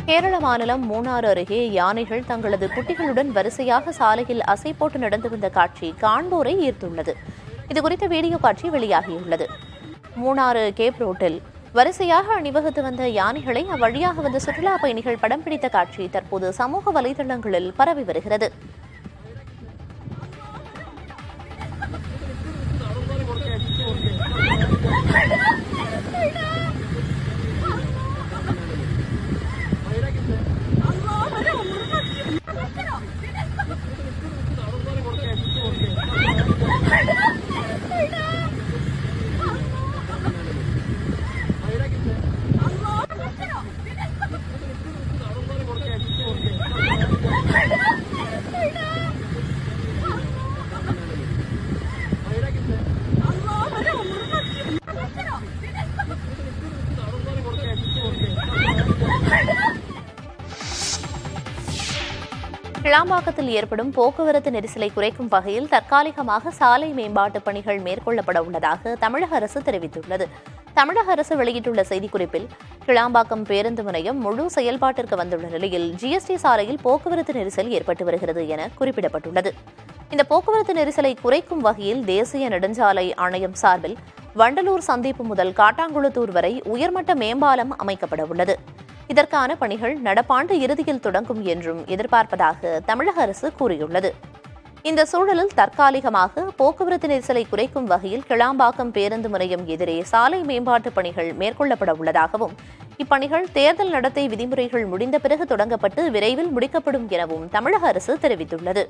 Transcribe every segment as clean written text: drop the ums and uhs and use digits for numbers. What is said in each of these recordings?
கேரள மாநிலம் மூணாறு அருகே யானைகள் தங்களது குட்டிகளுடன் வரிசையாக சாலையில் அசை போட்டு நடந்து வந்த காட்சி காண்போரை ஈர்த்துள்ளது. இதுகுறித்த வீடியோ காட்சி வெளியாகியுள்ளது. மூணாறு கேப் ரோட்டில் வரிசையாக அணிவகுத்து வந்த யானைகளை அவ்வழியாக வந்த சுற்றுலா பயணிகள் படம் பிடித்த காட்சி தற்போது சமூக வலைதளங்களில் பரவி வருகிறது. கிளாம்பாக்கத்தில் ஏற்படும் போக்குவரத்து நெரிசலை குறைக்கும் வகையில் தற்காலிகமாக சாலை மேம்பாட்டு பணிகள் மேற்கொள்ளப்பட உள்ளதாக தமிழக அரசு தெரிவித்துள்ளது. தமிழக அரசு வெளியிட்டுள்ள செய்திக்குறிப்பில், கிளாம்பாக்கம் பேருந்து முனையம் முழு செயல்பாட்டிற்கு வந்துள்ள நிலையில் ஜிஎஸ்டி சாலையில் போக்குவரத்து நெரிசல் ஏற்பட்டு வருகிறது என குறிப்பிடப்பட்டுள்ளது. இந்த போக்குவரத்து நெரிசலை குறைக்கும் வகையில் தேசிய நெடுஞ்சாலை ஆணையம் சார்பில் வண்டலூர் சந்திப்பு முதல் காட்டாங்குளத்தூர் வரை உயர்மட்ட மேம்பாலம் அமைக்கப்பட உள்ளது. இதற்கான பணிகள் நடப்பாண்டு இறுதியில் தொடங்கும் என்றும் எதிர்பார்ப்பதாக தமிழக அரசு கூறியுள்ளது. இந்த சூழலில் தற்காலிகமாக போக்குவரத்து நெரிசலை குறைக்கும் வகையில் கிளாம்பாக்கம் பேருந்து முனையம் எதிரே சாலை மேம்பாட்டு பணிகள் மேற்கொள்ளப்பட உள்ளதாகவும், இப்பணிகள் தேர்தல் நடத்தை விதிமுறைகள் முடிந்த பிறகு தொடங்கப்பட்டு விரைவில் முடிக்கப்படும் எனவும் தமிழக அரசு தெரிவித்துள்ளது.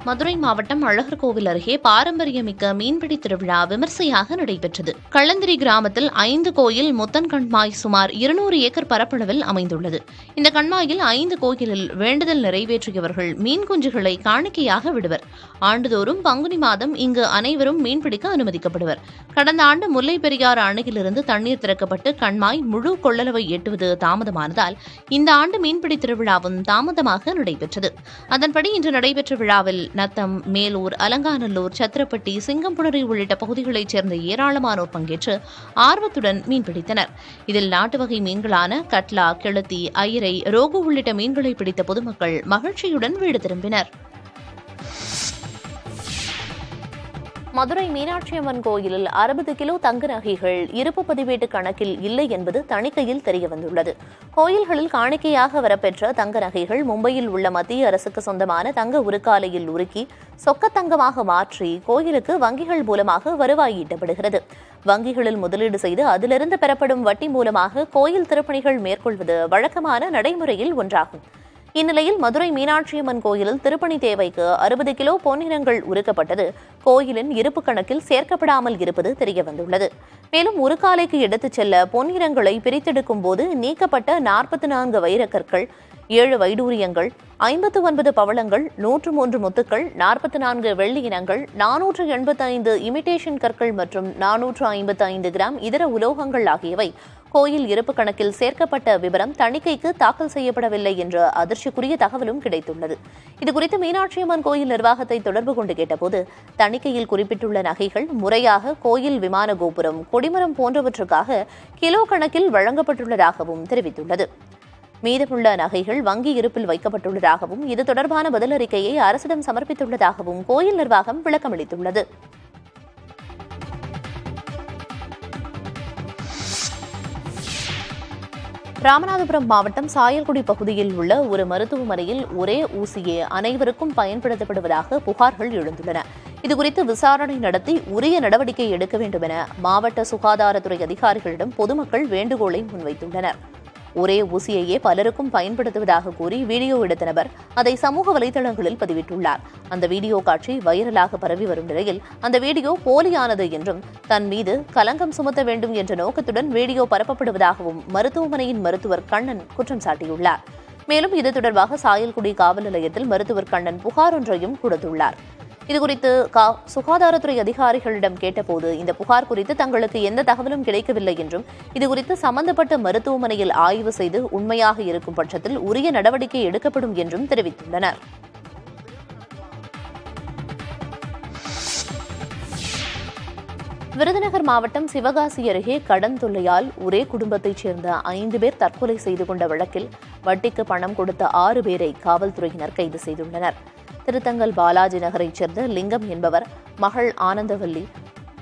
மதுரை மாவட்டம் அழகர்கோவில் அருகே பாரம்பரியமிக்க மீன்பிடி திருவிழா விமர்சையாக நடைபெற்றது. கள்ளந்திரி கிராமத்தில் 5 கோயில் முத்தன் கண்மாய் சுமார் 200 ஏக்கர் பரப்பளவில் அமைந்துள்ளது. இந்த கண்மாயில் 5 கோயிலில் வேண்டுதல் நிறைவேற்றியவர்கள் மீன் குஞ்சுகளை காணிக்கையாக விடுவர். ஆண்டுதோறும் பங்குனி மாதம் இங்கு அனைவரும் மீன்பிடிக்க அனுமதிக்கப்படுவர். கடந்த ஆண்டு முல்லை பெரியாறு அணையிலிருந்து தண்ணீர் திறக்கப்பட்டு கண்மாய் முழு கொள்ளளவை எட்டுவது தாமதமானதால் இந்த ஆண்டு மீன்பிடி திருவிழாவும் தாமதமாக நடைபெற்றது. அதன்படி இன்று நடைபெற்ற விழாவில் நத்தம், மேலூர், அலங்காநல்லூர், சத்திரப்பட்டி, சிங்கம்புணரி உள்ளிட்ட பகுதிகளைச் சேர்ந்த ஏராளமானோர் பங்கேற்று ஆர்வத்துடன் மீன்பிடித்தனர். இதில் நாட்டு வகை மீன்களான கட்லா, கெளுத்தி, ஐரை, ரோகு உள்ளிட்ட மீன்களை பிடித்த பொதுமக்கள் மகிழ்ச்சியுடன் வீடு திரும்பினர். மதுரை மீனாட்சியம்மன் கோயிலில் 60 கிலோ தங்க நகைகள் இருப்பு பதிவேட்டு கணக்கில் இல்லை என்பது தணிக்கையில் தெரியவந்துள்ளது. கோயில்களில் காணிக்கையாக வரப்பெற்ற தங்க நகைகள் மும்பையில் உள்ள மத்திய அரசுக்கு சொந்தமான தங்க உருக்காலையில் உருக்கி சொக்கத்தங்கமாக மாற்றி கோயிலுக்கு வங்கிகள் மூலமாக வருவாய் ஈட்டப்படுகிறது. வங்கிகளில் முதலீடு செய்து அதிலிருந்து பெறப்படும் வட்டி மூலமாக கோயில் திருப்பணிகள் மேற்கொள்வது வழக்கமான நடைமுறையில் ஒன்றாகும். இந்நிலையில் மதுரை மீனாட்சியம்மன் கோயிலில் திருப்பணி தேவைக்கு 60 கிலோ பொன்னிறங்கள் உருக்கப்பட்டது கோயிலின் இருப்பு கணக்கில் சேர்க்கப்படாமல் இருப்பது தெரியவந்துள்ளது. மேலும் உருக்காலைக்கு எடுத்துச் செல்ல பொன்னிறங்களை பிரித்தெடுக்கும் போது நீக்கப்பட்ட 44 வைரக்கற்கள், 7 வைடூரியங்கள், 59 பவளங்கள், 103 முத்துக்கள், 44 வெள்ளி இனங்கள், 485 இமிடேஷன் கற்கள் மற்றும் 455 கிராம் இதர உலோகங்கள் ஆகியவை கோயில் இருப்பு கணக்கில் சேர்க்கப்பட்ட விவரம் தணிக்கைக்கு தாக்கல் செய்யப்படவில்லை என்ற அதிர்ச்சிக்குரிய தகவலும் கிடைத்துள்ளது. இதுகுறித்து மீனாட்சியம்மன் கோயில் நிர்வாகத்தை தொடர்பு கொண்டு கேட்டபோது, தணிக்கையில் குறிப்பிட்டுள்ள நகைகள் முறையாக கோயில் விமான கோபுரம், கொடிமரம் போன்றவற்றுக்காக கிலோ கணக்கில் வழங்கப்பட்டுள்ளதாகவும் தெரிவித்துள்ளது. மீதமுள்ள நகைகள் வங்கி இருப்பில் வைக்கப்பட்டுள்ளதாகவும், இது தொடர்பான பதிலறிக்கையை அரசிடம் சமர்ப்பித்துள்ளதாகவும் கோயில் நிர்வாகம் விளக்கமளித்துள்ளது. ராமநாதபுரம் மாவட்டம் சாயல்குடி பகுதியில் உள்ள ஒரு மருத்துவமனையில் ஒரே ஊசியே அனைவருக்கும் பயன்படுத்தப்படுவதாக புகார்கள் எழுந்துள்ளன. இதுகுறித்து விசாரணை நடத்தி உரிய நடவடிக்கை எடுக்க வேண்டும் என மாவட்ட சுகாதாரத்துறை அதிகாரிகளிடம் பொதுமக்கள் வேண்டுகோளை முன்வைத்துள்ளனர். ஒரே ஊசியையே பலருக்கும் பயன்படுத்துவதாக கூறி வீடியோ எடுத்த நபர் அதை சமூக வலைதளங்களில் பதிவிட்டுள்ளார். அந்த வீடியோ காட்சி வைரலாக பரவி வரும் நிலையில் அந்த வீடியோ போலியானது என்றும் தன் மீது களங்கம் சுமத்த வேண்டும் என்ற நோக்கத்துடன் வீடியோ பரப்பப்படுவதாகவும் மருத்துவமனையின் மருத்துவர் கண்ணன் குற்றம் சாட்டியுள்ளார். மேலும் இது தொடர்பாக சாயல்குடி காவல் நிலையத்தில் மருத்துவர் கண்ணன் புகார் ஒன்றையும் கொடுத்துள்ளார். இதுகுறித்து சுகாதாரத்துறை அதிகாரிகளிடம் கேட்டபோது இந்த புகார் குறித்து தங்களுக்கு எந்த தகவலும் கிடைக்கவில்லை என்றும், இதுகுறித்து சம்பந்தப்பட்ட மருத்துவமனையில் ஆய்வு செய்து உண்மையாக இருக்கும் பட்சத்தில் உரிய நடவடிக்கை எடுக்கப்படும் என்றும் தெரிவித்துள்ளனர். விருதுநகர் மாவட்டம் சிவகாசி அருகே கடன் தொல்லையால் ஒரே குடும்பத்தைச் சேர்ந்த 5 பேர் தற்கொலை செய்து கொண்ட வழக்கில் வட்டிக்கு பணம் கொடுத்த 6 பேரை காவல்துறையினர் கைது செய்துள்ளனர். திருத்தங்கல் பாலாஜி நகரைச் சேர்ந்த லிங்கம் என்பவர் மகள் ஆனந்தவல்லி,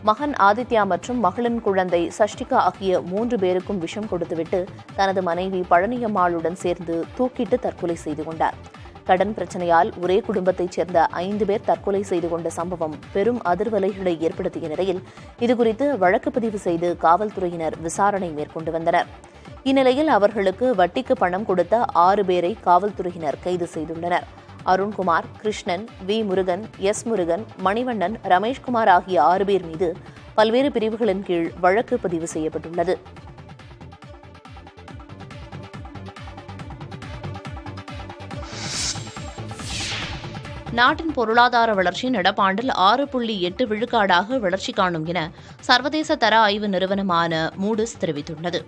மகன் ஆதித்யா மற்றும் மகளின் குழந்தை சஷ்டிகா ஆகிய 3 பேருக்கும் விஷம் கொடுத்துவிட்டு தனது மனைவி பழனியம்மாளுடன் சேர்ந்து தூக்கிட்டு தற்கொலை செய்து கொண்டார். கடன் பிரச்சனையால் ஒரே குடும்பத்தைச் சேர்ந்த 5 பேர் தற்கொலை செய்து கொண்ட சம்பவம் பெரும் அதிர்வலைகளை ஏற்படுத்திய நிலையில் இதுகுறித்து வழக்கு பதிவு செய்து காவல்துறையினர் விசாரணை மேற்கொண்டு வந்தனர். இந்நிலையில் அவர்களுக்கு வட்டிக்கு பணம் கொடுத்த 6 பேரை காவல்துறையினர் கைது செய்துள்ளனர். அருண்குமார், கிருஷ்ணன், வி முருகன், எஸ் முருகன், மணிவண்ணன், ரமேஷ்குமார் ஆகிய 6 பேர் மீது பல்வேறு பிரிவுகளின் கீழ் வழக்கு பதிவு செய்யப்பட்டுள்ளது. நாட்டின் பொருளாதார வளர்ச்சி நடப்பாண்டில் 6.8 விழுக்காடாக வளர்ச்சி காணும் என சர்வதேச தர ஆய்வு நிறுவனமான மூடிஸ் தெரிவித்துள்ளது.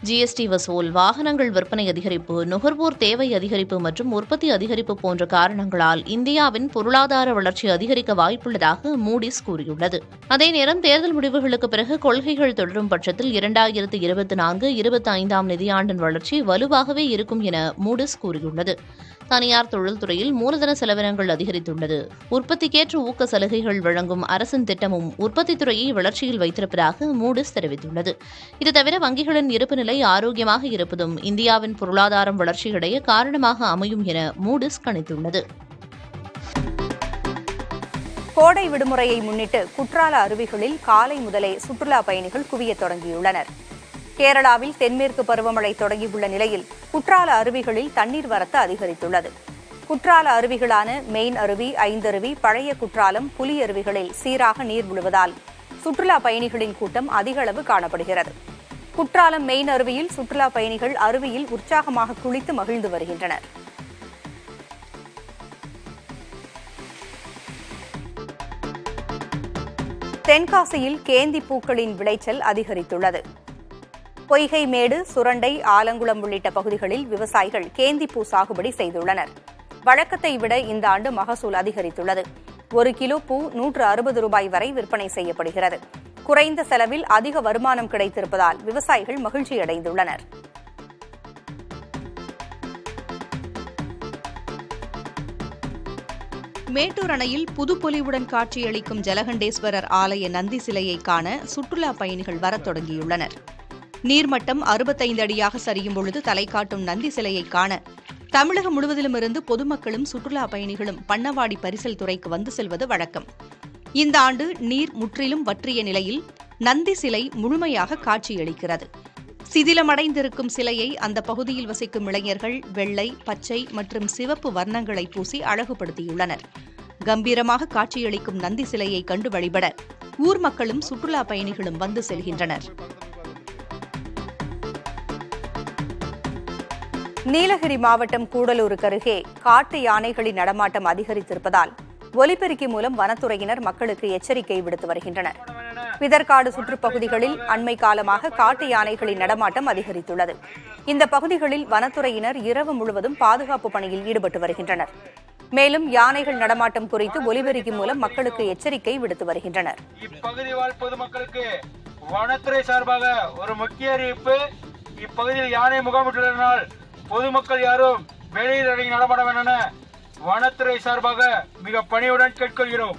ஜிஎஸ்டி வசூல், வாகனங்கள் விற்பனை அதிகரிப்பு, நுகர்வோர் தேவை அதிகரிப்பு மற்றும் உற்பத்தி அதிகரிப்பு போன்ற காரணங்களால் இந்தியாவின் பொருளாதார வளர்ச்சி அதிகரிக்க வாய்ப்புள்ளதாக மூடிஸ் கூறியுள்ளது. அதே நேரம் தேர்தல் முடிவுகளுக்கு பிறகு கொள்கைகள் தொடரும் பட்சத்தில் 2024-25 நிதியாண்டின் வளர்ச்சி வலுவாகவே இருக்கும் என மூடிஸ் கூறியுள்ளது. தனியார் தொழில்துறையில் மூலதன செலவினங்கள் அதிகரித்துள்ளது. உற்பத்திக்கேற்ற ஊக்க சலுகைகள் வழங்கும் அரசின் திட்டமும் உற்பத்தித் துறையை வளர்ச்சியில் வைத்திருப்பதாக மூடிஸ் தெரிவித்துள்ளது. இது தவிர வங்கிகளின் இருப்பு நிலை ஆரோக்கியமாக இருப்பதும் இந்தியாவின் பொருளாதாரம் வளர்ச்சியடைய காரணமாக அமையும் என மூடிஸ் கணித்துள்ளது. கோடை விடுமுறையை முன்னிட்டு குற்றால அருவிகளில் காலை முதலே சுற்றுலா பயணிகள் குவியத் தொடங்கியுள்ளனர். கேரளாவில் தென்மேற்கு பருவமழை தொடங்கியுள்ள நிலையில் குற்றால அருவிகளில் தண்ணீர் வரத்து அதிகரித்துள்ளது. குற்றால அருவிகளான மெயின் அருவி, ஐந்தருவி, பழைய குற்றாலம், புலி அருவிகளில் சீராக நீர் விழுவதால் சுற்றுலா பயணிகளின் கூட்டம் அதிக அளவு காணப்படுகிறது. குற்றாலம் மெயின் அருவியில் சுற்றுலா பயணிகள் அருவியில் உற்சாகமாக குளித்து மகிழ்ந்து வருகின்றனர். தென்காசியில் கேந்தி பூக்களின் விளைச்சல் அதிகரித்துள்ளது. பொய்கை மேடு, சுரண்டை, ஆலங்குளம் உள்ளிட்ட பகுதிகளில் விவசாயிகள் கேந்திப்பூ சாகுபடி செய்துள்ளனர். வழக்கத்தை விட இந்த ஆண்டு மகசூல் அதிகரித்துள்ளது. 1 கிலோ பூ 160 ரூபாய் வரை விற்பனை செய்யப்படுகிறது. குறைந்த செலவில் அதிக வருமானம் கிடைத்திருப்பதால் விவசாயிகள் மகிழ்ச்சியடைந்துள்ளனர். மேட்டூர் அணையில் புதுப்பொலிவுடன் காட்சியளிக்கும் ஜலகண்டேஸ்வரர் ஆலய நந்தி சிலையை காண சுற்றுலா பயணிகள் வரத் தொடங்கியுள்ளனர். நீர்மட்டம் 65 அடியாக சரியும் பொழுது தலை காட்டும் நந்தி சிலையை காண தமிழகம் முழுவதிலுமிருந்து பொதுமக்களும் சுற்றுலா பயணிகளும் பண்ணவாடி பரிசல் துறைக்கு வந்து செல்வது வழக்கம். இந்த ஆண்டு நீர் முற்றிலும் வற்றிய நிலையில் நந்தி சிலை முழுமையாக காட்சியளிக்கிறது. சிதிலமடைந்திருக்கும் சிலையை அந்த பகுதியில் வசிக்கும் இளைஞர்கள் வெள்ளை, பச்சை மற்றும் சிவப்பு வர்ணங்களை பூசி அழகுபடுத்தியுள்ளனர். கம்பீரமாக காட்சியளிக்கும் நந்தி சிலையை கண்டு வழிபட ஊர் மக்களும் சுற்றுலா பயணிகளும் வந்து செல்கின்றனர். நீலகிரி மாவட்டம் கூடலூருக்கு அருகே காட்டு யானைகளின் நடமாட்டம் அதிகரித்திருப்பதால் ஒலிபெருக்கி மூலம் வனத்துறையினர் மக்களுக்கு எச்சரிக்கை விடுத்து வருகின்றனர். விதர்காடு சுற்றுப்பகுதிகளில் அண்மை காலமாக காட்டு யானைகளின் நடமாட்டம் அதிகரித்துள்ளது. இந்த பகுதிகளில் வனத்துறையினர் இரவு முழுவதும் பாதுகாப்பு பணியில் ஈடுபட்டு வருகின்றனர். மேலும் யானைகள் நடமாட்டம் குறித்து ஒலிபெருக்கி மூலம் மக்களுக்கு எச்சரிக்கை விடுத்து வருகின்றனர். இப்பகுதி வாழ் பொதுமக்களுக்கு வனத்துறை சார்பாக ஒரு முக்கிய அறிவிப்பு. இப்பகுதியில் யானை முகாமிட்டுள்ளதனால் பொதுமக்கள் யாரும் வெளியில் இறங்கி நடமாட வேண்டாம் என வனத்துறை சார்பாக மிக பணியுடன் கேட்டுக்கொள்கிறோம்.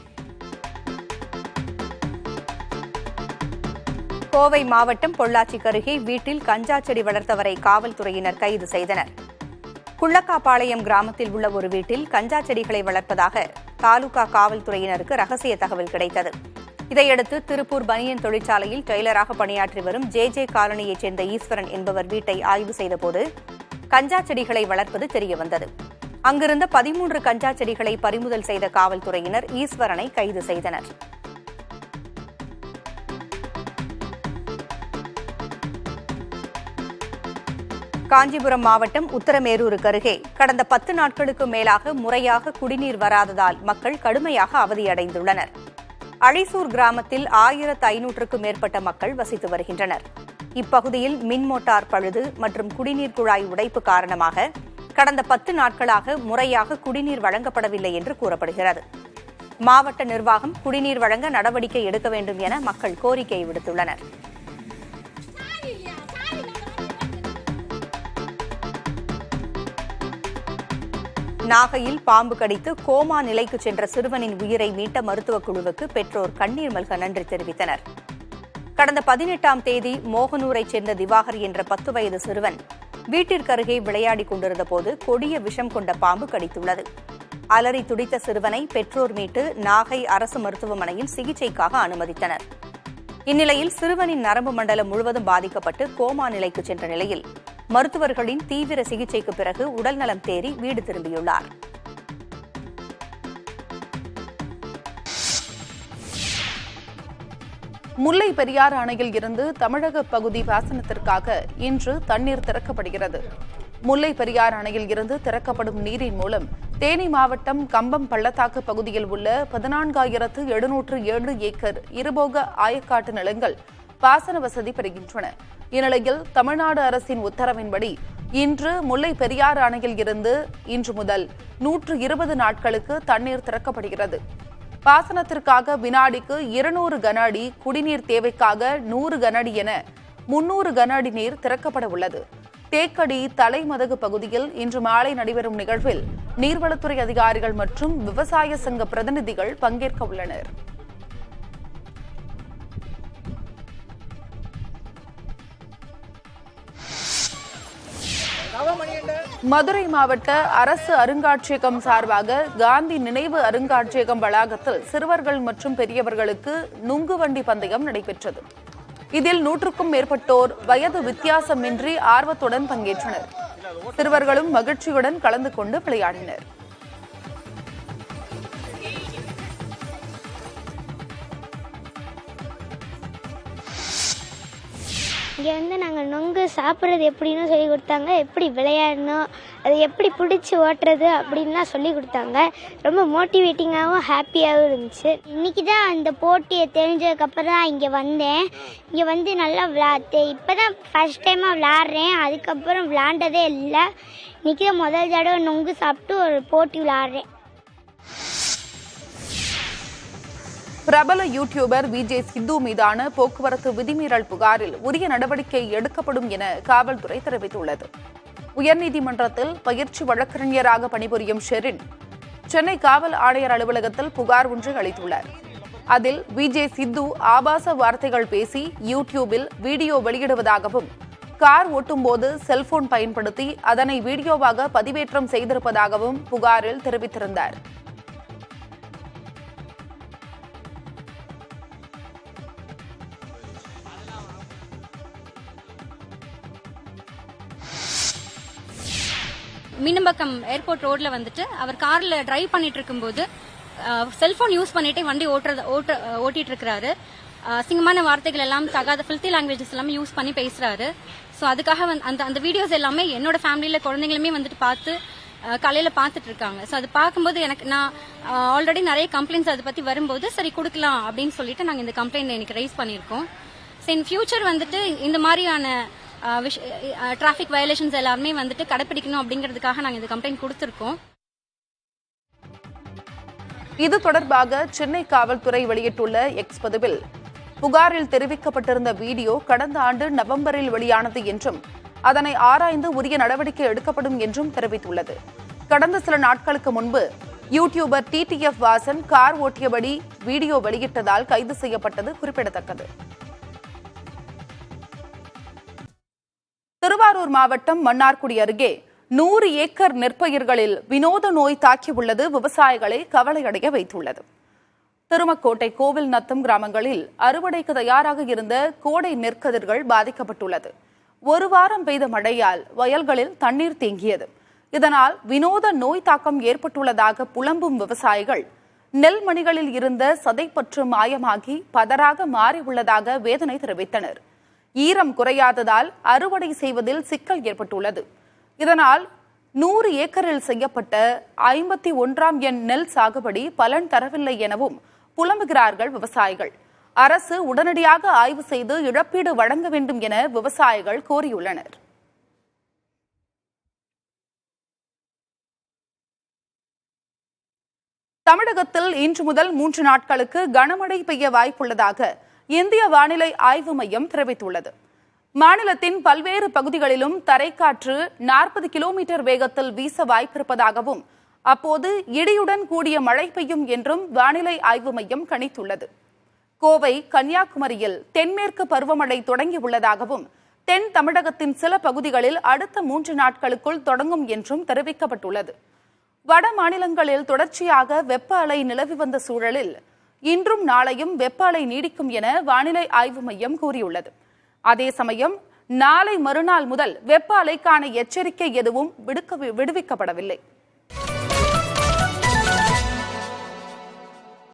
கோவை மாவட்டம் பொள்ளாச்சிக்கு அருகே வீட்டில் கஞ்சா செடி வளர்த்தவரை காவல்துறையினர் கைது செய்தனர். குள்ளக்காப்பாளையம் கிராமத்தில் உள்ள ஒரு வீட்டில் கஞ்சா செடிகளை வளர்ப்பதாக தாலுகா காவல்துறையினருக்கு ரகசிய தகவல் கிடைத்தது. இதையடுத்து திருப்பூர் பனியன் தொழிற்சாலையில் டெய்லராக பணியாற்றி வரும் ஜே காலனியைச் சேர்ந்த ஈஸ்வரன் என்பவர் வீட்டை ஆய்வு செய்தபோது கஞ்சா செடிகளை வளர்ப்பது தெரியவந்தது. அங்கிருந்த 13 கஞ்சா செடிகளை பறிமுதல் செய்த காவல்துறையினர் ஈஸ்வரனை கைது செய்தனர். காஞ்சிபுரம் மாவட்டம் உத்தரமேரூருக்கு அருகே கடந்த 10 நாட்களுக்கு மேலாக முறையாக குடிநீர் வராததால் மக்கள் கடுமையாக அவதியடைந்துள்ளனர். அழிசூர் கிராமத்தில் 1500க்கும் மேற்பட்ட மக்கள் வசித்து வருகின்றனர். இப்பகுதியில் மின் மோட்டார் பழுது மற்றும் குடிநீர் குழாய் உடைப்பு காரணமாக கடந்த 10 நாட்களாக முறையாக குடிநீர் வழங்கப்படவில்லை என்று கூறப்படுகிறது. மாவட்ட நிர்வாகம் குடிநீர் வழங்க நடவடிக்கை எடுக்க வேண்டும் என மக்கள் கோரிக்கை விடுத்துள்ளனர். நாகையில் பாம்பு கடித்து கோமா நிலைக்கு சென்ற சிறுவனின் உயிரை மீட்ட மருத்துவக் குழுவுக்கு பெற்றோர் கண்ணீர் மல்க நன்றி தெரிவித்தனர். கடந்த 18ஆம் தேதி மோகனூரைச் சேர்ந்த திவாகர் என்ற 10 வயது சிறுவன் வீட்டிற்கருகே விளையாடிக் கொண்டிருந்த போது கொடிய விஷம் கொண்ட பாம்பு கடித்துள்ளது. அலறி துடித்த சிறுவனை பெற்றோர் மீட்டு நாகை அரசு மருத்துவமனையில் சிகிச்சைக்காக அனுமதித்தனர். இந்நிலையில் சிறுவனின் நரம்பு மண்டலம் முழுவதும் பாதிக்கப்பட்டு கோமா நிலைக்கு சென்ற நிலையில் மருத்துவர்களின் தீவிர சிகிச்சைக்கு பிறகு உடல்நலம் தேறி வீடு திரும்பியுள்ளார். முல்லை பெரியாறு அணையில் இருந்து தமிழக பகுதி பாசனத்திற்காக இன்று தண்ணீர் திறக்கப்படுகிறது. முல்லை பெரியாறு அணையில் இருந்து திறக்கப்படும் நீரின் மூலம் தேனி மாவட்டம் கம்பம் பள்ளத்தாக்கு பகுதியில் உள்ள 14,707 ஏக்கர் இருபோக ஆயக்காட்டு நிலங்கள் பாசன வசதி பெறுகின்றன. இந்நிலையில் தமிழ்நாடு அரசின் உத்தரவின்படி இன்று முல்லை பெரியாறு அணையில் இருந்து இன்று முதல் 120 நாட்களுக்கு தண்ணீர் திறக்கப்படுகிறது. பாசனத்திற்காக வினாடிக்கு 200 கன அடி, குடிநீர் தேவைக்காக 100 கன அடி என 300 கன அடி நீர் திறக்கப்பட உள்ளது. தேக்கடி தலைமதகு பகுதியில் இன்று மாலை நடைபெறும் நிகழ்வில் நீர்வளத்துறை அதிகாரிகள் மற்றும் விவசாய சங்க பிரதிநிதிகள் பங்கேற்க உள்ளனர். மதுரை மாவட்ட அரசு அருங்காட்சியகம் சார்பாக காந்தி நினைவு அருங்காட்சியகம் வளாகத்தில் சிறுவர்கள் மற்றும் பெரியவர்களுக்கு நுங்கு வண்டி பந்தயம் நடைபெற்றது. இதில் 100க்கும் மேற்பட்டோர் வயது வித்தியாசமின்றி ஆர்வத்துடன் பங்கேற்றனர். சிறுவர்களும் மகிழ்ச்சியுடன் கலந்து கொண்டு விளையாடினர். இங்கே நாங்கள் நொங்கு சாப்பிட்றது எப்படின்னு சொல்லி கொடுத்தாங்க, எப்படி விளையாடணும், அது எப்படி பிடிச்சி ஓட்டுறது அப்படின்லாம் சொல்லி கொடுத்தாங்க. ரொம்ப மோட்டிவேட்டிங்காகவும் ஹாப்பியாகவும் இருந்துச்சு. இன்றைக்கி தான் அந்த போட்டியை தெரிஞ்சதுக்கப்புறம் தான் இங்கே வந்தேன். இங்கே வந்து நல்லா இப்போ தான் ஃபஸ்ட் டைமாக விளாட்றேன். அதுக்கப்புறம் விளாண்டதே இல்லை. இன்றைக்கி தான் முதல் தடவை நொங்கு சாப்பிட்டு ஒரு போட்டி விளாட்றேன். பிரபல யூடியூபர் விஜய் சித்து மீதான போக்குவரத்து விதிமீறல் புகாரில் உரிய நடவடிக்கை எடுக்கப்படும் என காவல்துறை தெரிவித்துள்ளது. உயர்நீதிமன்றத்தில் பயிற்சி வழக்கறிஞராக பணிபுரியும் ஷெரின் சென்னை காவல் ஆணையர் அலுவலகத்தில் புகார் ஒன்றை அளித்துள்ளார். அதில் விஜய் சித்து ஆபாச வார்த்தைகள் பேசி யூடியூபில் வீடியோ வெளியிடுவதாகவும், கார் ஓட்டும்போது செல்போன் பயன்படுத்தி அதனை வீடியோவாக பதிவேற்றம் செய்திருப்பதாகவும் புகாரில் தெரிவித்திருந்தார். மீனம்பாக்கம் ஏர்போர்ட் ரோட்ல வந்துட்டு அவர் கார்ல டிரைவ் பண்ணிட்டு இருக்கும்போது செல்போன் யூஸ் பண்ணிட்டு வண்டி ஓட்டிட்டு இருக்கிறாரு. அசிங்கமான வார்த்தைகள் எல்லாம், தகாத ஃபில்த்தி லாங்குவேஜஸ் எல்லாமே யூஸ் பண்ணி பேசுறாரு. ஸோ அதுக்காக அந்த வீடியோஸ் எல்லாமே என்னோட ஃபேமிலியில குழந்தைங்களுமே வந்துட்டு பார்த்து காலையில பார்த்துட்டு இருக்காங்க. ஸோ அது பார்க்கும்போது நான் ஆல்ரெடி நிறைய கம்ப்ளைண்ட்ஸ் அதை பத்தி வரும்போது சரி கொடுக்கலாம் அப்படின்னு சொல்லிட்டு நாங்கள் இந்த கம்ப்ளைண்ட் எனக்கு ரைஸ் பண்ணியிருக்கோம். ஸோ இன் ஃபியூச்சர் வந்துட்டு இந்த மாதிரியான டிராபிக் வயலேஷன்ஸ் எல்லாருமே வந்துட்டு கடைபிடிக்கணும் அப்படிங்கிறதுக்காக நாங்கள் இந்த கம்ப்ளைண்ட் கொடுத்திருக்கோம். இது தொடர்பாக சென்னை காவல்துறை வெளியிட்டுள்ள எக்ஸ் பதிவில், புகாரில் தெரிவிக்கப்பட்டிருந்த வீடியோ கடந்த ஆண்டு நவம்பரில் வெளியானது என்றும் அதனை ஆராய்ந்து உரிய நடவடிக்கை எடுக்கப்படும் என்றும் தெரிவித்துள்ளது. கடந்த சில நாட்களுக்கு முன்பு யூடியூபர் டிடிஎஃப் வாசன் கார் ஓட்டியபடி வீடியோ வெளியிட்டதால் கைது செய்யப்பட்டது குறிப்பிடத்தக்கது. திருவாரூர் மாவட்டம் மன்னார்குடி அருகே 100 ஏக்கர் நெற்பயிர்களில் வினோத நோய் தாக்கியுள்ளது விவசாயிகளை கவலையடைய வைத்துள்ளது. திருமக்கோட்டை கோவில் நத்தம் கிராமங்களில் அறுவடைக்கு தயாராக இருந்த கோடை நெற்கதிர்கள் பாதிக்கப்பட்டுள்ளது. ஒரு வாரம் பெய்த மழையால் வயல்களில் தண்ணீர் தேங்கியது. இதனால் வினோத நோய் தாக்கம் ஏற்பட்டுள்ளதாக புலம்பும் விவசாயிகள் நெல்மணிகளில் இருந்த சதைப்பற்று மாயமாகி பதராக மாறியுள்ளதாக வேதனை தெரிவித்தனர். ஈரம் குறையாததால் அறுவடை செய்வதில் சிக்கல் ஏற்பட்டுள்ளது. இதனால் 100 ஏக்கரில் செய்யப்பட்ட 51ஆம் எண் நெல் சாகுபடி பலன் தரவில்லை எனவும் புலம்புகிறார்கள் விவசாயிகள். அரசு உடனடியாக ஆய்வு செய்து இழப்பீடு வழங்க வேண்டும் என விவசாயிகள் கோரியுள்ளனர். தமிழகத்தில் இன்று முதல் 3 நாட்களுக்கு கனமழை பெய்ய வாய்ப்புள்ளதாக இந்திய வானிலை ஆய்வு மையம் தெரிவித்துள்ளது. மாநிலத்தின் பல்வேறு பகுதிகளிலும் தரைக்காற்று 40 கிலோமீட்டர் வேகத்தில் வீச வாய்ப்பிருப்பதாகவும் அப்போது இடியுடன் கூடிய மழை பெய்யும் என்றும் வானிலை ஆய்வு மையம் கணித்துள்ளது. கோவை, கன்னியாகுமரியில் தென்மேற்கு பருவமழை தொடங்கியுள்ளதாகவும் தென் தமிழகத்தின் சில பகுதிகளில் அடுத்த 3 நாட்களுக்குள் தொடங்கும் என்றும் தெரிவிக்கப்பட்டுள்ளது. வட மாநிலங்களில் தொடர்ச்சியாக வெப்ப அலை நிலவி வந்த சூழலில் இன்றும் நாளையும் வெப்ப அலை நீடிக்கும் என வானிலை ஆய்வு மையம் கூறியுள்ளது. அதே சமயம் நாளை மறுநாள் முதல் வெப்ப அலைக்கான எச்சரிக்கை எதுவும் விடுவிக்கப்படவில்லை.